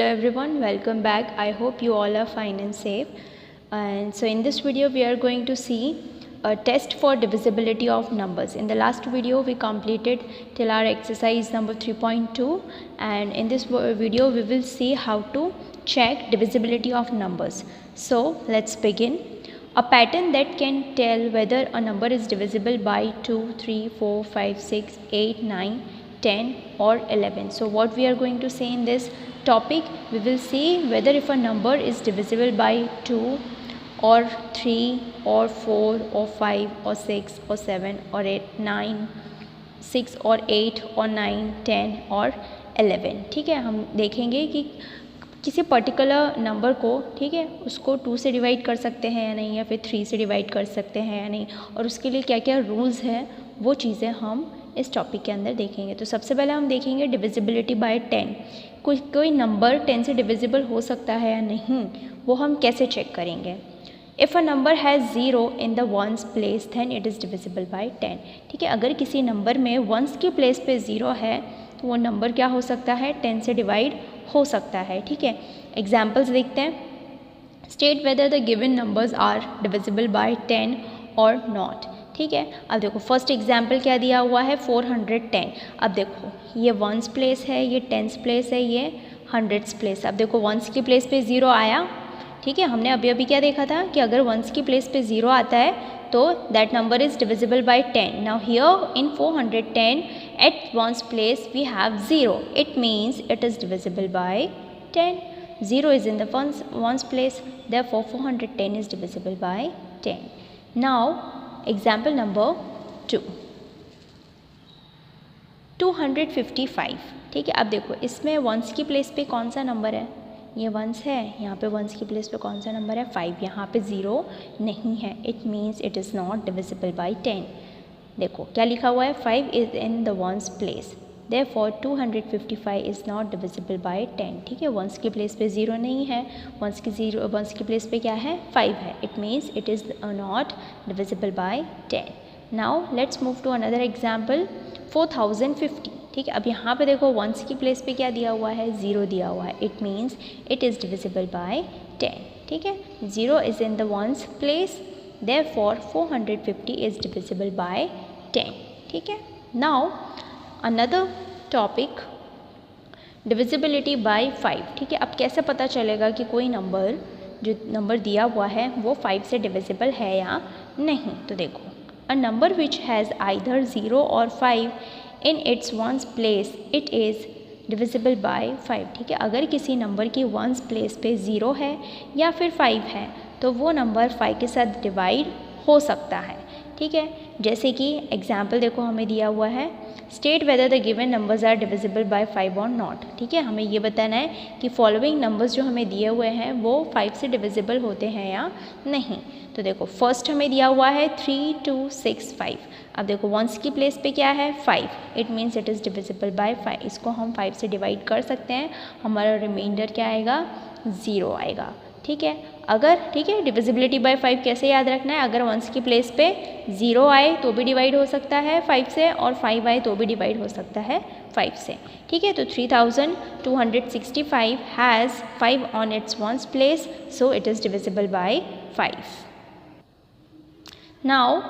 everyone, welcome back. I hope you all are fine and safe. And so in this video we are going to see a test for divisibility of numbers. In the last video we completed till our exercise number 3.2, and in this video we will see how to check divisibility of numbers. So let's begin. A pattern that can tell whether a number is divisible by 2, 3, 4, 5, 6, 8, 9, 10 or 11. So what we are going to say in this topic, we will see whether if a number is divisible by 2 or 3 or 4 or 5 or 6 or 7 or 8, 9, 6 or 8 or 9, 10 और 11. ठीक है, हम देखेंगे कि किसी particular number को, ठीक है, उसको 2 से डिवाइड कर सकते हैं या नहीं, या फिर 3 से डिवाइड कर सकते हैं या नहीं, और उसके लिए क्या क्या रूल्स हैं, वो चीज़ें हम इस टॉपिक के अंदर देखेंगे. तो सबसे पहले हम देखेंगे डिविजिबिलिटी बाय 10. कोई नंबर 10 से डिविजिबल हो सकता है या नहीं, वो हम कैसे चेक करेंगे. If a number has 0 in the ones place then it is divisible by 10. ठीक है, अगर किसी नंबर में वंस की प्लेस पे 0 है तो वो नंबर क्या हो सकता है, 10 से डिवाइड हो सकता है. ठीक है, एग्जाम्पल्स देखते हैं. State whether the given numbers are divisible by 10 और नॉट. ठीक है, अब देखो फर्स्ट एग्जाम्पल क्या दिया हुआ है, 410. अब देखो ये वंस प्लेस है, ये टेंस प्लेस है, ये हंड्रेड्स प्लेस. अब देखो वंस की प्लेस पे 0 आया. ठीक है, हमने अभी अभी क्या देखा था कि अगर वंस की प्लेस पे 0 आता है तो that number is divisible by 10. Now here in 410 at ones place we have 0. It means it is divisible by 10. 0 is in the ones place, therefore 410 is divisible by 10. Now example number 2, 255. ठीक है, अब देखो इसमें once की place पे कौन सा number है, ये वंस है, यहाँ पे वंस की प्लेस पे कौन सा नंबर है, 5. यहाँ पे 0 नहीं है. It means it is not divisible by 10. देखो क्या लिखा हुआ है, 5 is in the ones place, therefore 255 is not divisible by 10. ठीक है, वंस की प्लेस पे 0 नहीं है, वंस की प्लेस पे क्या है, 5 है. It means it is not divisible by 10. Now let's move to another example, 4050. ठीक है, अब यहाँ पे देखो वंस की प्लेस पे क्या दिया हुआ है, 0 दिया हुआ है. It means it is divisible by 10. ठीक है, 0 is in the ones place, therefore 450 is divisible by 10. ठीक है, now another topic, divisibility bye 5. ठीक है, अब कैसे पता चलेगा कि कोई नंबर, जो नंबर दिया हुआ है वो 5 से डिविजिबल है या नहीं. तो देखो, a number which has either 0 और 5 in its ones place it is divisible by 5. ठीक है, अगर किसी नंबर की वंस प्लेस पे 0 है या फिर 5 है तो वो नंबर 5 के साथ डिवाइड हो सकता है. ठीक है, जैसे कि एग्जाम्पल देखो हमें दिया हुआ है, state whether the given numbers are divisible by 5 और नॉट. ठीक है, हमें ये बताना है कि फॉलोइंग नंबर्स जो हमें दिए हुए हैं वो 5 से डिविजिबल होते हैं या नहीं. तो देखो फर्स्ट हमें दिया हुआ है 3265. अब देखो वंस की प्लेस पे क्या है, 5. It means it is divisible by 5. इसको हम 5 से डिवाइड कर सकते हैं, हमारा रिमाइंडर क्या आएगा, 0 आएगा. ठीक है, अगर, ठीक है, डिविजिबिलिटी बाय 5 कैसे याद रखना है, अगर वंस की प्लेस पे 0 आए तो भी डिवाइड हो सकता है 5 से, और 5 आए तो भी डिवाइड हो सकता है 5 से. ठीक है, तो 3265 has 5 on its ones place, so it is divisible by 5. Now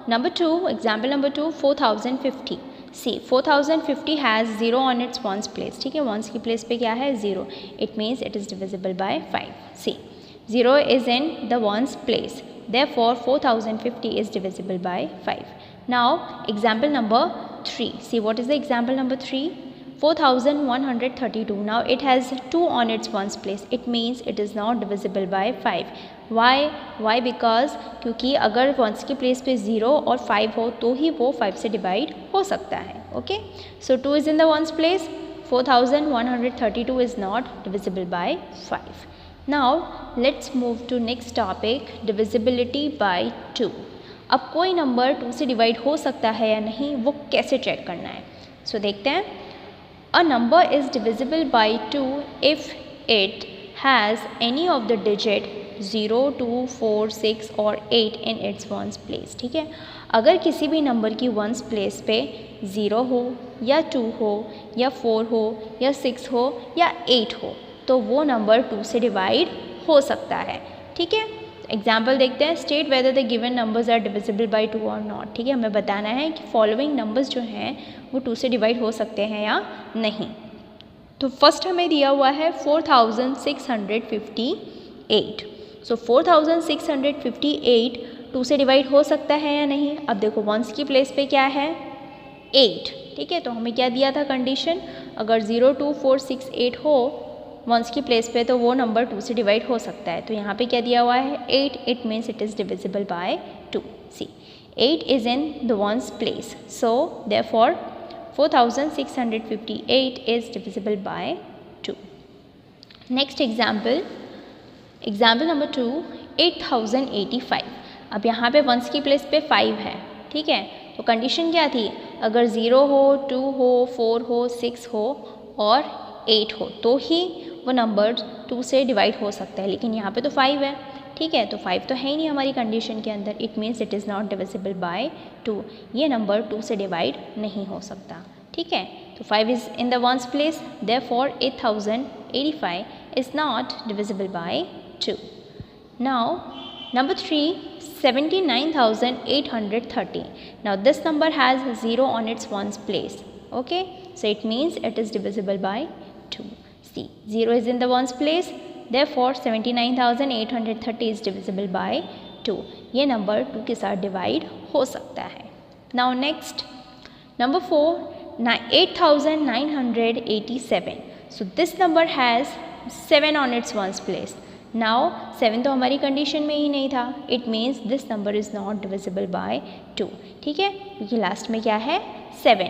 number 2, example number 2, 4050. See 4050 has 0 on its ones place. ठीक है, वंस की प्लेस पे क्या है, 0. It means it is divisible by 5. See 0 is in the ones place, therefore 4050 is divisible by 5. Now example number 3. See what is the example number 3, 4132. Now it has 2 on its ones place. It means it is not divisible by 5. Why? Because क्योंकि अगर once की place पे 0 और 5 हो तो ही वो 5 से divide हो सकता है. Okay, so 2 is in the ones place, 4132 is not divisible by 5. Now let's move to next topic, divisibility by 2. अब कोई नंबर 2 से डिवाइड हो सकता है या नहीं, वो कैसे चेक करना है. सो देखते हैं. A number is divisible by 2 if it has any of the digit 0, 2, 4, 6 और 8 इन इट्स वंस प्लेस. ठीक है, अगर किसी भी नंबर की वंस प्लेस पे 0 हो या 2 हो या 4 हो या 6 हो या 8 हो तो वो नंबर 2 से डिवाइड हो सकता है। ठीक है, एग्जाम्पल देखते हैं। State whether the given numbers are divisible by 2 और नॉट। ठीक है, हमें बताना है कि फॉलोइंग नंबर्स जो हैं वो 2 से डिवाइड हो सकते हैं या नहीं। तो फर्स्ट हमें दिया हुआ है 4658। सो 4658 2 से डिवाइड हो सकता है या नहीं। अब देखो वंस की प्लेस पे क्या है 8। ठीक है, तो हमें क्या दिया था कंडीशन, अगर 0 2 4 6 8 हो वंस की प्लेस पे तो वो नंबर 2 से डिवाइड हो सकता है। तो यहाँ पे क्या दिया हुआ है 8, it means it is divisible by 2। See 8 is in the ones place, so therefore 4658 is divisible by 2। Next example number 2, 8085। अब यहाँ पे वंस की प्लेस पे 5 है। ठीक है, तो कंडीशन क्या थी, अगर 0 हो 2 हो 4 हो 6 हो और 8 हो तो ही वो नंबर 2 से डिवाइड हो सकता है, लेकिन यहाँ पे तो 5 है। ठीक है, तो 5 तो है ही नहीं हमारी कंडीशन के अंदर, it means it is not divisible by 2। ये नंबर 2 से डिवाइड नहीं हो सकता। ठीक है, तो 5 is in the ones place, therefore 8085 is not divisible by 2। Now number 3, 79,830. Now this number has 0 on its ones place. Okay, so it means it is divisible by 2. See, 0 is in the ones place, therefore 79,830 is divisible by 2. ये number 2 के साथ divide हो सकता है। Now next, number 4, 8,987. So this number has 7 on its ones place. Now 7 तो हमारी condition में ही नहीं था, it means this number is not divisible by 2। ठीक है, क्योंकि लास्ट में क्या है 7।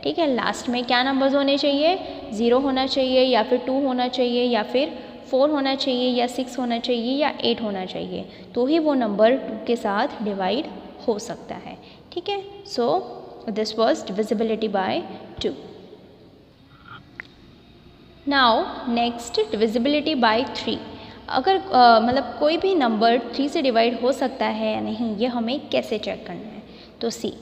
ठीक है, लास्ट में क्या नंबर्स होने चाहिए, 0 होना चाहिए या फिर 2 होना चाहिए या फिर 4 होना चाहिए या 6 होना चाहिए या 8 होना चाहिए, तो ही वो नंबर 2 के साथ डिवाइड हो सकता है। ठीक है, so this was divisibility bye 2। Now next divisibility bye 3। अगर मतलब कोई भी नंबर 3 से डिवाइड हो सकता है या नहीं, ये हमें कैसे चेक करना है। तो see,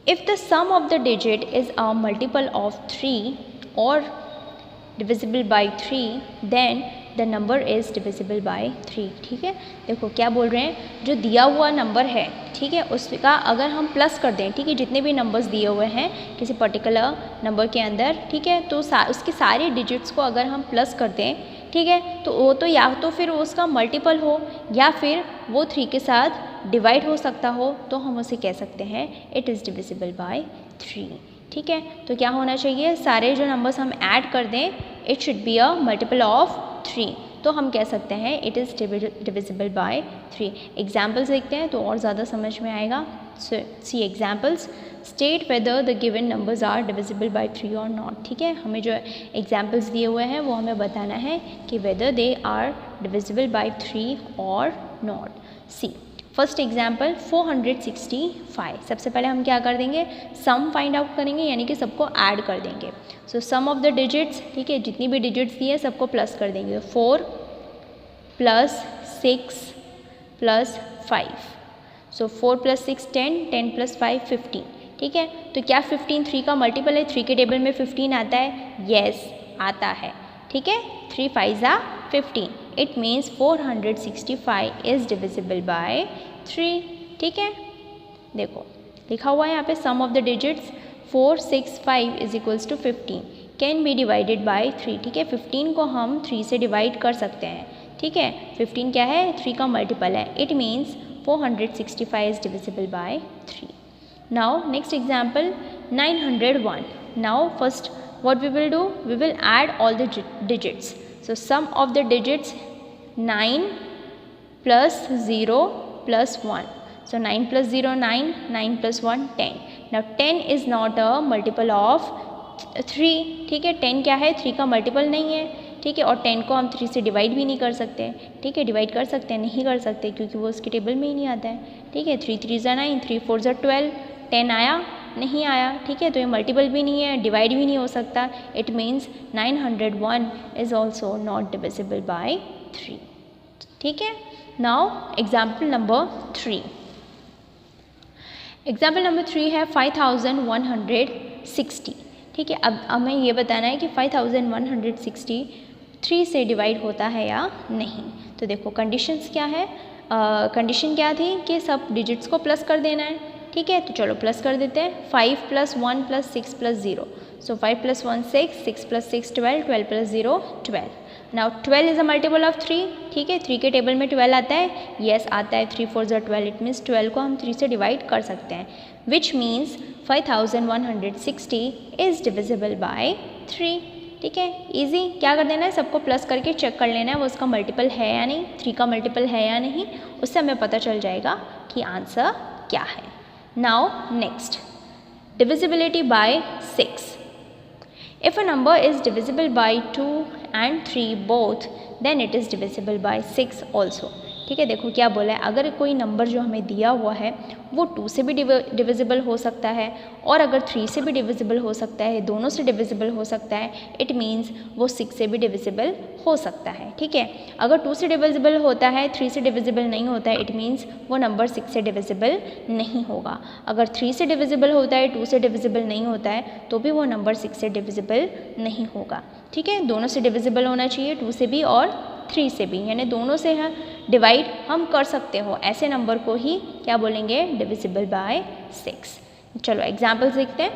if the sum of the digit is a multiple of 3 और divisible by 3, then the number is divisible by 3। ठीक है, देखो क्या बोल रहे हैं, जो दिया हुआ नंबर है, ठीक है, उसका अगर हम प्लस कर दें, ठीक है, जितने भी नंबर्स दिए हुए हैं किसी पर्टिकुलर नंबर के अंदर, ठीक है, तो उसके सारे डिजिट्स को अगर हम प्लस कर दें, ठीक है, तो वो तो या तो फिर उसका मल्टीपल हो या फिर वो 3 के साथ डिवाइड हो सकता हो, तो हम उसे कह सकते हैं इट इज़ डिविजिबल बाय 3। ठीक है, तो क्या होना चाहिए, सारे जो नंबर्स हम ऐड कर दें, it should be a multiple of 3, तो हम कह सकते हैं it is divisible by 3। Examples देखते हैं तो और ज़्यादा समझ में आएगा। See examples, state whether the given numbers are divisible by 3 और नॉट। ठीक है, हमें जो एग्जाम्पल्स दिए हुए हैं वो हमें बताना है कि whether they are divisible by 3 और नॉट। C first example 465। सबसे पहले हम क्या कर देंगे, सम फाइंड आउट करेंगे, यानी कि सबको ऐड कर देंगे। So sum of the digits, ठीक है, जितनी भी डिजिट्स दी है सबको प्लस कर देंगे। 4 + 6 + 5, सो 4 + 6 10, 10 + 5 15। ठीक है, तो क्या 15 3 का मल्टीपल है, 3 के टेबल में 15 आता है, यस आता है। ठीक है, 3 5 = 15, it means 465 is divisible by 3। ठीक है, देखो लिखा हुआ है यहाँ पे sum of the digits 465 = 15 can be divided by 3। ठीक है, 15 को हम 3 से डिवाइड कर सकते हैं। ठीक है, 15 क्या है, 3 का मल्टीपल है, it means 465 is divisible by 3। Now next example 901. Now first what we will do, we will add all the digits. So sum of the digits 9 + 0 + 1. So 9 + 0 9, 9 + 1 10. Now 10 is not a multiple of 3. ठीक है, 10 क्या है, 3 का multiple नहीं है। ठीक है, और 10 को हम 3 से डिवाइड भी नहीं कर सकते। ठीक है, डिवाइड कर सकते हैं, नहीं कर सकते क्योंकि वो उसके टेबल में ही नहीं आता है। ठीक है, 3 3 = 9, 3 4 = 12, 10 आया नहीं आया। ठीक है, तो ये मल्टीपल भी नहीं है, डिवाइड भी नहीं हो सकता, it means 901 is also not divisible by 3। ठीक है, now example number 3। Example number 3 है 5160। ठीक है, अब हमें ये बताना है कि 5160 3 से डिवाइड होता है या नहीं। तो देखो कंडीशंस क्या है, कंडीशन क्या थी कि सब डिजिट्स को प्लस कर देना है, ठीक है। तो चलो प्लस कर देते हैं। 5 + 1 + 6 + 0, सो 5 + 1 6, 6 + 6 12, 12 + 0 12। Now 12 is a multiple of 3, ठीक है। 3 के टेबल में 12 आता है, यस आता है। 3 4 ज़ा 12, इट मीन्स 12 को हम 3 से डिवाइड कर सकते हैं, which means 5160 is divisible by 3, ठीक है। इजी, क्या कर देना है, सबको प्लस करके चेक कर लेना है वो उसका मल्टीपल है या नहीं, 3 का मल्टीपल है या नहीं, उससे हमें पता चल जाएगा कि आंसर क्या है। Now next, divisibility bye 6। If a number is divisible by 2 and 3 both, then it is divisible by 6 also, ठीक है। देखो क्या बोला है, अगर कोई नंबर जो हमें दिया हुआ है वो 2 से भी डिविजिबल हो सकता है और अगर 3 से भी डिविजिबल हो सकता है, दोनों से डिविजिबल हो सकता है, इट मीन्स वो 6 से भी डिविजिबल हो सकता है, ठीक है। अगर 2 से डिविजिबल होता है, 3 से डिविजिबल नहीं होता है, इट मीन्स वो नंबर 6 से डिविजिबल नहीं होगा। अगर 3 से डिविजिबल होता है, 2 से डिविजिबल नहीं होता है, तो भी वो नंबर 6 से डिविजिबल नहीं होगा, ठीक है। दोनों से डिविजिबल होना चाहिए, 2 से भी और 3 से भी, यानी दोनों से डिवाइड हम कर सकते हो, ऐसे नंबर को ही क्या बोलेंगे, डिविजिबल बाय 6। चलो एग्जाम्पल्स देखते हैं।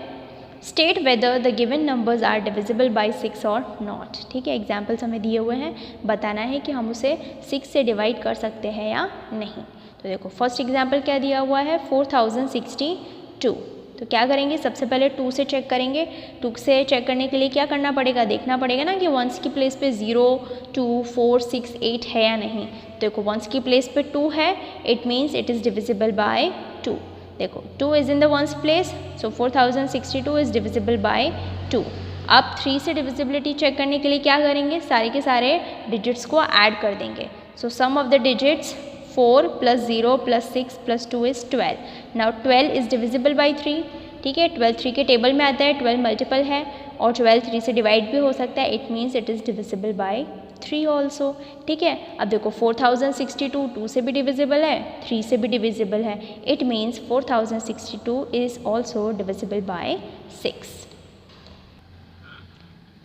State whether the given numbers are divisible by 6 और नॉट, ठीक है। एग्जाम्पल्स हमें दिए हुए हैं, बताना है कि हम उसे 6 से डिवाइड कर सकते हैं या नहीं। तो देखो फर्स्ट एग्जाम्पल क्या दिया हुआ है, 4062। तो क्या करेंगे, सबसे पहले 2 से चेक करेंगे। 2 से चेक करने के लिए क्या करना पड़ेगा, देखना पड़ेगा ना कि वंस की प्लेस पे 0 2 4 6 8 है या नहीं। तो देखो वंस की प्लेस पे 2 है, it means it is divisible by 2। देखो 2 is in the ones place, so 4062 is divisible by 2। अब 3 से डिविजिबिलिटी चेक करने के लिए क्या करेंगे, सारे के सारे डिजिट्स को ऐड कर देंगे। So sum of the digits 4 + 0 + 6 + 2 is 12। Now 12 is divisible by 3, ठीक है। 12 3 के टेबल में आता है, 12 मल्टीपल है और 12 3 से डिवाइड भी हो सकता है, it means it is divisible by 3 also, ठीक है। अब देखो 4062 2 से भी डिविजिबल है, 3 से भी डिविजिबल है, it means 4062 is also divisible by 6।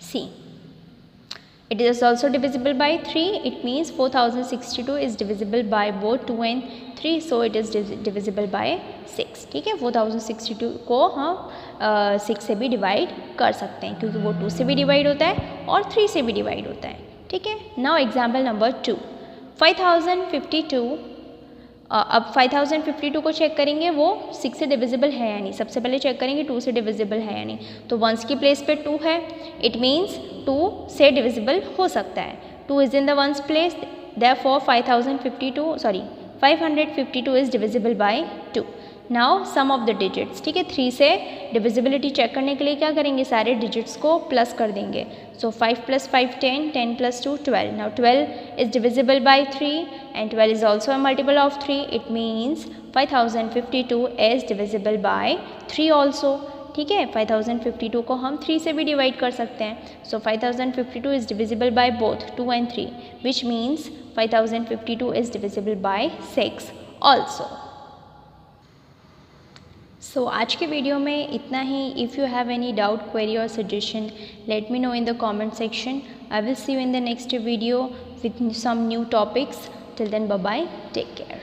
See, it is also divisible by 3, it means 4062 is divisible by both 2 and 3, so it is divisible by 6, ठीक है। 4062 को हम 6 से भी डिवाइड कर सकते हैं क्योंकि वो 2 से भी डिवाइड होता है और 3 से भी डिवाइड होता है, ठीक है। Now example number 2, 5052। अब 5052 को चेक करेंगे वो 6 से डिविजिबल है या नहीं। सबसे पहले चेक करेंगे 2 से डिविजिबल है या नहीं। तो वंस की प्लेस पे 2 है, इट मीन्स 2 से डिविजिबल हो सकता है। 2 is in the ones place, therefore 552 is divisible by 2। Now sum of the digits, ठीक है। 3 से डिविजिबिलिटी चेक करने के लिए क्या करेंगे, सारे डिजिट्स को प्लस कर देंगे। सो 5 + 5 10, 10 + 2 12। Now 12 is divisible by 3 and 12 is also a multiple of 3, it means 5052 is divisible by 3 also, ठीक है। 5052 को हम 3 से भी डिवाइड कर सकते हैं। So 5052 is divisible by both 2 and 3, which means 5052 is divisible by 6 also. So आज के वीडियो में इतना ही। If you have any doubt, query or suggestion, let me know in the comment section. I will see you in the next video with some new topics. Till then, bye bye, take care.